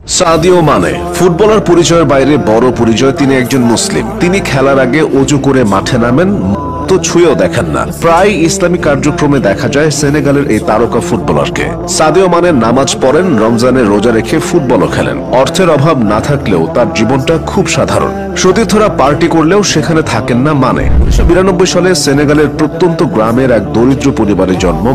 Sadio Mane footballer পরিচয়ের বাইরে বড় পরিচয় তিনি একজন মুসলিম। তিনি খেলার আগে ওযু করে মাঠে নামেন, তো ছুঁয়েও দেখেন না। প্রায় ইসলামিক কার্যক্রমে দেখা যায় সেনেগালের এই তারকা ফুটবলারকে। সাদিও মানে নামাজ পড়েন, রমজানে রোজা রেখে ফুটবলও খেলেন। অর্থের অভাব না থাকলেও তার জীবনটা খুব সাধারণ। সতীর্থরা পার্টি করলেও সেখানে থাকেন না মানে। 1992 সালে সেনেগালের প্রত্যন্ত গ্রামের এক দরিদ্র পরিবারে জন্ম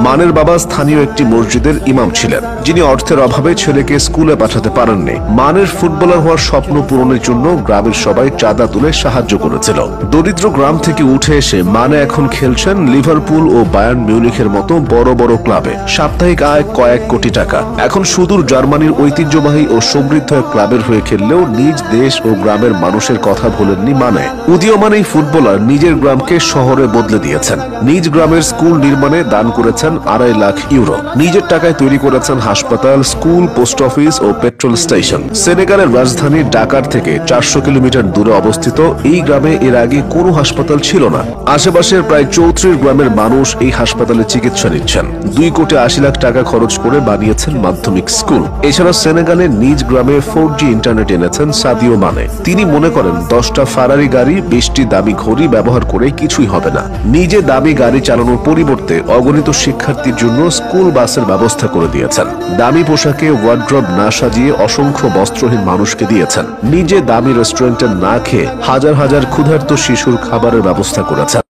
মানের বাবা স্থানীয় একটি মসজিদের ইমাম ছিলেন, যিনি অর্থের অভাবে ছেলেকে স্কুলে পাঠাতে পারেননি। মানের ফুটবলার হওয়ার স্বপ্ন পূরণের জন্য গ্রামের সবাই চাঁদা তুলে সাহায্য করেছিল। দরিদ্র গ্রাম থেকে উঠে এসে মানে এখন খেলছেন লিভারপুল ও বায়ার্ন মিউনিখের মতো বড় বড় ক্লাবে। সাপ্তাহিক আয় কয়েক কোটি টাকা। এখন সুদূর জার্মানির ঐতিহ্যবাহী ও সমৃদ্ধ এক ক্লাবের হয়ে খেললেও নিজ দেশ ও গ্রামের মানুষের কথা ভোলেননি মানে। উদীয়মান এই ফুটবলার নিজের গ্রামকে শহরে বদলে দিয়েছেন। নিজ গ্রামের স্কুল নির্মাণে দান করেছেন 2.5 লাখ ইউরো। নিজের টাকায় তৈরি করেছেন হাসপাতাল, স্কুল, পোস্ট অফিস ও পেট্রোল স্টেশন। সেনেগালের রাজধানী ঢাকার থেকে 400 কিলোমিটার দূরে অবস্থিত এই গ্রামে এর আগে কোনো হাসপাতাল ছিল না। আশেপাশের প্রায় 34 গ্রামের মানুষ এই হাসপাতালে চিকিৎসা নিচ্ছেন। 2 কোটি 80 লাখ টাকা খরচ করে বানিয়েছেন মাধ্যমিক স্কুল। এছাড়া সেনেগালের নিজ গ্রামে 4G ইন্টারনেট এনেছেন সাদিও মানে। তিনি মনে করেন 10টা ফারারি গাড়ি, 20টি দামি ঘড়ি ব্যবহার করে কিছুই হবে না। নিজে দামি গাড়ি চালানোর পরিবর্তে অগণিত শিক্ষার্থীর জন্য স্কুল বাসের ব্যবস্থা করে দিয়েছেন। দামি পোশাকে ওয়ার্ড্রব না সাজিয়ে অসংখ্য বস্ত্রহীন মানুষকে দিয়েছেন। নিজে দামি রেস্টুরেন্টে না খেয়ে হাজার হাজার ক্ষুধার্ত শিশুর খাবারের ব্যবস্থা করেছেন।